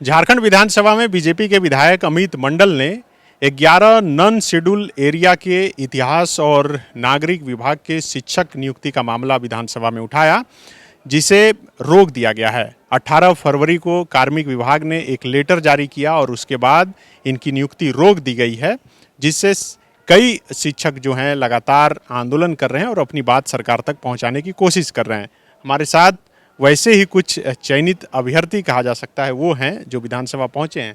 झारखंड विधानसभा में बीजेपी के विधायक अमित मंडल ने 11 नॉन शेड्यूल एरिया के इतिहास और नागरिक विभाग के शिक्षक नियुक्ति का मामला विधानसभा में उठाया, जिसे रोक दिया गया है। 18 फरवरी को कार्मिक विभाग ने एक लेटर जारी किया और उसके बाद इनकी नियुक्ति रोक दी गई है, जिससे कई शिक्षक जो हैं लगातार आंदोलन कर रहे हैं और अपनी बात सरकार तक पहुंचाने की कोशिश कर रहे हैं। हमारे साथ वैसे ही कुछ चयनित अभ्यर्थी कहा जा सकता है वो हैं जो विधानसभा पहुंचे हैं।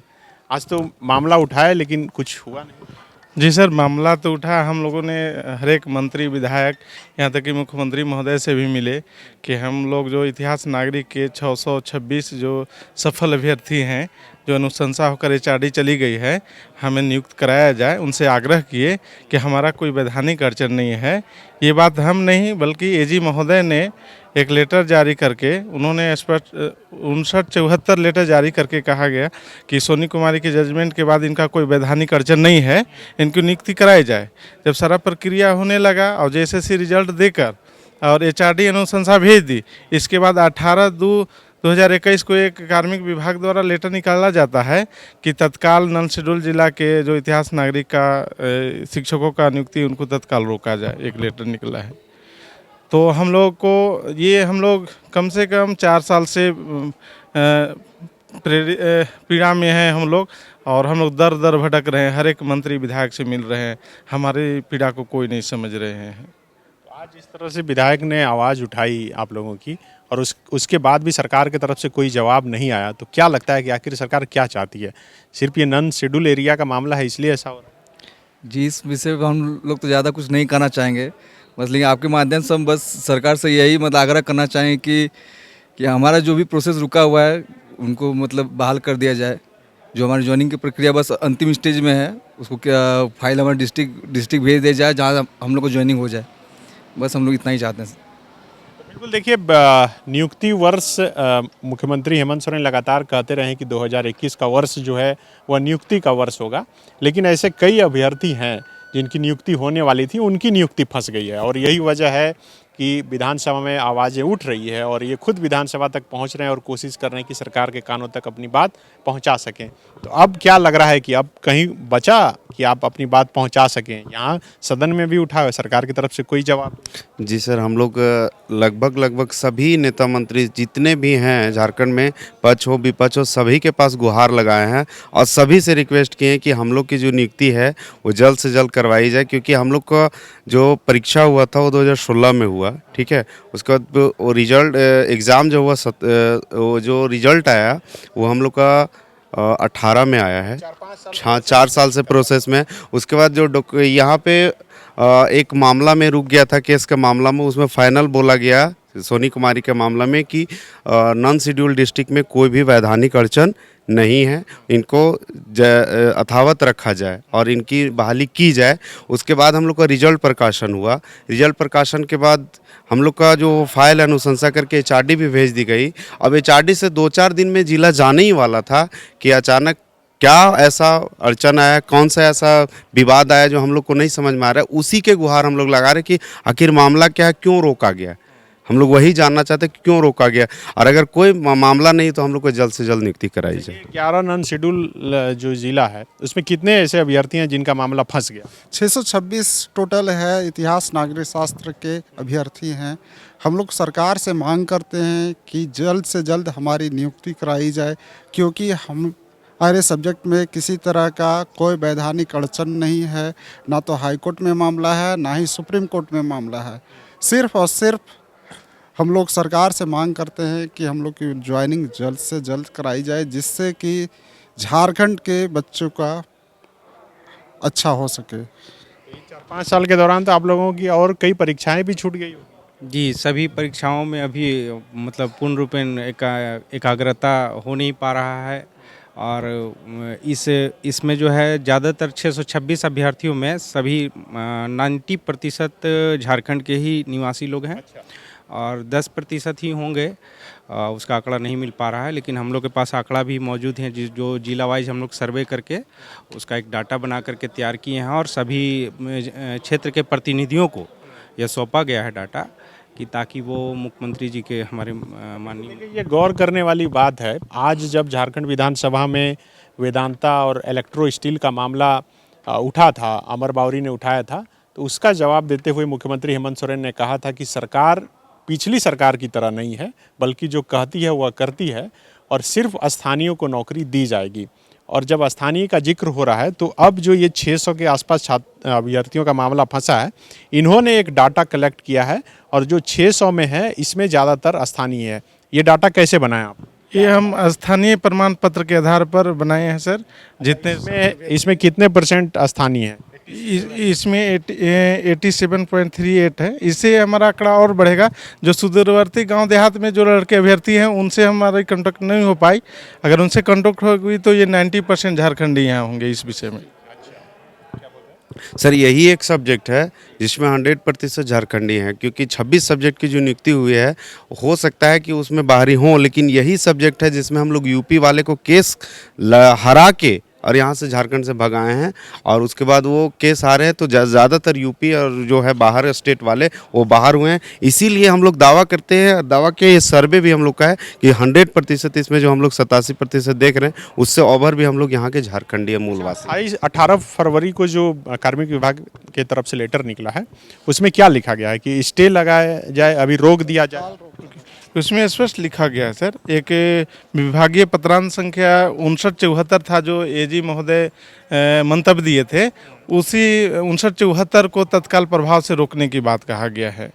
आज तो मामला उठाया लेकिन कुछ हुआ नहीं। जी सर, मामला तो उठा। हम लोगों ने हर एक मंत्री, विधायक, यहाँ तक कि मुख्यमंत्री महोदय से भी मिले कि हम लोग जो इतिहास नागरिक के 626 जो सफल अभ्यर्थी हैं, जो अनुशंसा होकर एचआरडी चली गई है, हमें नियुक्त कराया जाए। उनसे आग्रह किए कि हमारा कोई वैधानिक अड़चन नहीं है। ये बात हम नहीं बल्कि एजी महोदय ने एक लेटर जारी करके, उन्होंने स्पष्ट 5974 लेटर जारी करके कहा गया कि सोनी कुमारी के जजमेंट के बाद इनका कोई वैधानिक अड़चन नहीं है, इनकी नियुक्ति कराई जाए। जब सारा प्रक्रिया होने लगा और जेएसएससी रिजल्ट देकर और एचआरडी अनुशंसा भेज दी, इसके बाद 18/2/2021 को एक कार्मिक विभाग द्वारा लेटर निकाला जाता है कि तत्काल नॉन शेड्यूल जिला के जो इतिहास नागरिक का शिक्षकों का नियुक्ति उनको तत्काल रोका जाए। एक लेटर निकला है। तो हम लोग कम से कम 4 साल से पीड़ा में हैं हम लोग, और हम लोग दर दर भटक रहे हैं। हर एक मंत्री विधायक से मिल रहे हैं, हमारी पीड़ा को कोई नहीं समझ रहे हैं। आज इस तरह से विधायक ने आवाज़ उठाई आप लोगों की और उसके बाद भी सरकार की तरफ से कोई जवाब नहीं आया, तो क्या लगता है कि आखिर सरकार क्या चाहती है? सिर्फ ये नॉन शेड्यूल एरिया का मामला है इसलिए ऐसा हो रहा है? जी, इस विषय पर हम लोग तो ज़्यादा कुछ नहीं कहना चाहेंगे, बस लेकिन आपके माध्यम से हम बस सरकार से यही आग्रह करना चाहेंगे कि हमारा जो भी प्रोसेस रुका हुआ है उनको बहाल कर दिया जाए। जो हमारी ज्वाइनिंग की प्रक्रिया बस अंतिम स्टेज में है, उसको क्या फाइल हमारे डिस्ट्रिक्ट भेज दिया जाए जहाँ हम लोग को ज्वाइनिंग हो जाए। बस हम लोग इतना ही चाहते हैं। बिल्कुल, देखिए नियुक्ति वर्ष मुख्यमंत्री हेमंत सोरेन लगातार कहते रहे कि 2021 का वर्ष जो है वह नियुक्ति का वर्ष होगा, लेकिन ऐसे कई अभ्यर्थी हैं जिनकी नियुक्ति होने वाली थी, उनकी नियुक्ति फंस गई है और यही वजह है कि विधानसभा में आवाज़ें उठ रही है और ये खुद विधानसभा तक पहुंच रहे हैं और कोशिश कर रहे हैं कि सरकार के कानों तक अपनी बात पहुंचा सकें। तो अब क्या लग रहा है कि अब कहीं बचा कि आप अपनी बात पहुंचा सकें? यहाँ सदन में भी उठा है, सरकार की तरफ से कोई जवाब? जी सर, हम लोग लगभग सभी नेता मंत्री जितने भी हैं झारखंड में, पक्ष हो विपक्ष हो, सभी के पास गुहार लगाए हैं और सभी से रिक्वेस्ट किए हैं कि हम लोग की जो नियुक्ति है वो जल्द से जल्द करवाई जाए, क्योंकि हम लोग का जो परीक्षा हुआ था वो 2016 में हुआ, ठीक है। उसके बाद वो रिजल्ट एग्ज़ाम जो हुआ वो जो रिजल्ट आया वो हम लोग का 18 में आया है। हाँ, 4 साल से प्रोसेस में। उसके बाद जो यहाँ पे एक मामला में रुक गया था, केस का मामला में, उसमें फाइनल बोला गया सोनी कुमारी के मामला में कि नॉन शेड्यूल डिस्ट्रिक्ट में कोई भी वैधानिक अड़चन नहीं है, इनको यथावत रखा जाए और इनकी बहाली की जाए। उसके बाद हम लोग का रिजल्ट प्रकाशन हुआ। रिजल्ट प्रकाशन के बाद हम लोग का जो फाइल अनुशंसा करके एचआरडी भी भेज दी गई। अब एचआरडी से 2-4 दिन में जिला जाने ही वाला था कि अचानक क्या ऐसा अड़चन आया, कौन सा ऐसा विवाद आया जो हम लोग को नहीं समझ में आ रहा है। उसी के गुहार हम लोग लगा रहे कि आखिर मामला क्या है, क्यों रोका गया। हम लोग वही जानना चाहते हैं कि क्यों रोका गया, और अगर कोई मामला नहीं तो हम लोग को जल्द से जल्द नियुक्ति कराई जाए। 11 नॉन शेड्यूल जो जिला है उसमें कितने ऐसे अभ्यर्थी हैं जिनका मामला फंस गया? 626 टोटल है, इतिहास नागरिक शास्त्र के अभ्यर्थी हैं। हम लोग सरकार से मांग करते हैं कि जल्द से जल्द हमारी नियुक्ति कराई जाए, क्योंकि हमारे सब्जेक्ट में किसी तरह का कोई वैधानिक अड़चन नहीं है। ना तो हाई कोर्ट में मामला है, ना ही सुप्रीम कोर्ट में मामला है। सिर्फ और सिर्फ हम लोग सरकार से मांग करते हैं कि हम लोग की ज्वाइनिंग जल्द से जल्द कराई जाए, जिससे कि झारखंड के बच्चों का अच्छा हो सके। 4-5 साल के दौरान तो आप लोगों की और कई परीक्षाएं भी छूट गई होगी। जी, सभी परीक्षाओं में अभी पूर्ण रूपेण एकाग्रता हो नहीं पा रहा है, और इसमें जो है ज़्यादातर 626 अभ्यर्थियों में सभी 90% झारखंड के ही निवासी लोग हैं। अच्छा। और 10% ही होंगे, उसका आंकड़ा नहीं मिल पा रहा है, लेकिन हम लोग के पास आंकड़ा भी मौजूद है जो जिला वाइज हम लोग सर्वे करके उसका एक डाटा बना करके तैयार किए हैं और सभी क्षेत्र के प्रतिनिधियों को यह सौंपा गया है डाटा कि ताकि वो मुख्यमंत्री जी के हमारे माननीय ये गौर करने वाली बात है, आज जब झारखंड विधानसभा में वेदांता और इलेक्ट्रो स्टील का मामला उठा था, अमर बावरी ने उठाया था, तो उसका जवाब देते हुए मुख्यमंत्री हेमंत सोरेन ने कहा था कि सरकार पिछली सरकार की तरह नहीं है, बल्कि जो कहती है वह करती है और सिर्फ स्थानीयों को नौकरी दी जाएगी। और जब स्थानीय का जिक्र हो रहा है तो अब जो ये 600 के आसपास छात्र अभ्यर्थियों का मामला फंसा है, इन्होंने एक डाटा कलेक्ट किया है और जो 600 में है इसमें ज़्यादातर स्थानीय है। ये डाटा कैसे बनाया आप? ये हम स्थानीय प्रमाण पत्र के आधार पर बनाए हैं सर। जितने इसमें कितने % स्थानीय है? इसमें 87.38 है। इससे हमारा आंकड़ा और बढ़ेगा। जो सुदूरवर्ती गांव देहात में जो लड़के अभ्यर्थी हैं उनसे हमारी कांटेक्ट नहीं हो पाई, अगर उनसे कांटेक्ट होगी तो ये 90% झारखंडी यहाँ होंगे इस विषय में। सर यही एक सब्जेक्ट है जिसमें 100% झारखंडी हैं, क्योंकि 26 सब्जेक्ट की जो नियुक्ति हुई है हो सकता है कि उसमें बाहरी हों, लेकिन यही सब्जेक्ट है जिसमें हम लोग यूपी वाले को केस हरा के और यहाँ से झारखंड से भगाए हैं, और उसके बाद वो केस आ रहे हैं तो ज़्यादातर यूपी और जो है बाहर स्टेट वाले वो बाहर हुए हैं। इसीलिए हम लोग दावा करते हैं, दावा के ये सर्वे भी हम लोग का है कि 100% इसमें जो हम लोग 87% देख रहे हैं उससे ओवर भी हम लोग यहाँ के झारखंडी मूलवासी। 18 फरवरी को जो कार्मिक विभाग के तरफ से लेटर निकला है उसमें क्या लिखा गया है कि स्टे लगाया जाए, अभी रोक दिया जाए? उसमें स्पष्ट लिखा गया है सर। एक विभागीय पत्रांत संख्या 5974 था जो एजी महोदय मंतव्य दिए थे, उसी 5974 को तत्काल प्रभाव से रोकने की बात कहा गया है,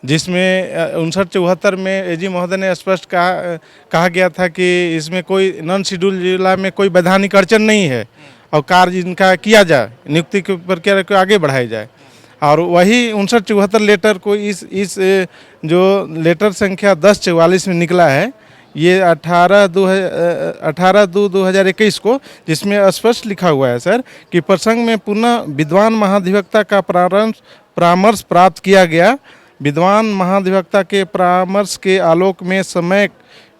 जिसमें 5974 में एजी महोदय ने स्पष्ट कहा गया था कि इसमें कोई नॉन शेड्यूल जिला में कोई वैधानिक अड़चन नहीं है और कार्य इनका किया जाए, नियुक्ति की प्रक्रिया को आगे बढ़ाई जाए। और वही 5974 लेटर को इस जो लेटर संख्या 1044 में निकला है, ये 18/2/2021 को, जिसमें स्पष्ट लिखा हुआ है सर कि प्रसंग में पुनः विद्वान महाधिवक्ता का परामर्श प्राप्त किया गया। विद्वान महाधिवक्ता के परामर्श के आलोक में समय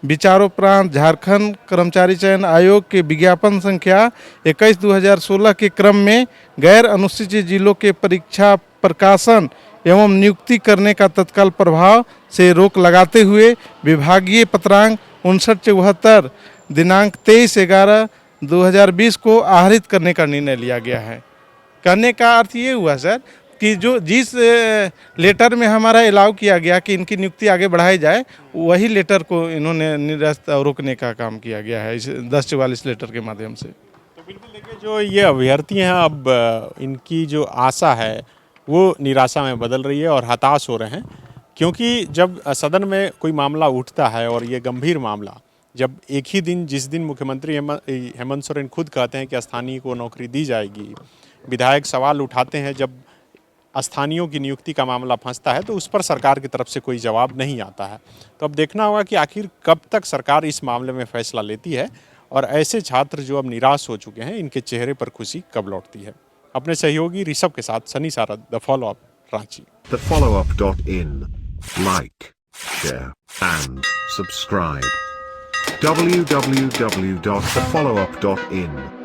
विचारोपरांत झारखंड कर्मचारी चयन आयोग के विज्ञापन संख्या 21/2016 के क्रम में गैर अनुसूचित जिलों के परीक्षा प्रकाशन एवं नियुक्ति करने का तत्काल प्रभाव से रोक लगाते हुए विभागीय पत्रांक 5974 दिनांक 23/11/2020 को आहरित करने का निर्णय लिया गया है। कहने का अर्थ ये हुआ सर कि जो जिस लेटर में हमारा अलाउ किया गया कि इनकी नियुक्ति आगे बढ़ाई जाए, वही लेटर को इन्होंने निरस्त रोकने का काम किया गया है इस 1044 लेटर के माध्यम से। तो बिल्कुल देखिए, जो ये अभ्यर्थी हैं अब इनकी जो आशा है वो निराशा में बदल रही है और हताश हो रहे हैं, क्योंकि जब सदन में कोई मामला उठता है और ये गंभीर मामला, जब एक ही दिन जिस दिन मुख्यमंत्री हेमंत सोरेन खुद कहते हैं कि स्थानीय को नौकरी दी जाएगी, विधायक सवाल उठाते हैं, जब स्थानीयों की नियुक्ति का मामला फंसता है तो उस पर सरकार की तरफ से कोई जवाब नहीं आता है। तो अब देखना होगा कि आखिर कब तक सरकार इस मामले में फैसला लेती है और ऐसे छात्र जो अब निराश हो चुके हैं इनके चेहरे पर खुशी कब लौटती है। अपने सहयोगी ऋषभ के साथ Sunny Sarad, the follow up, Ranchi. thefollowup.in. Like, share and subscribe. www.thefollowup.in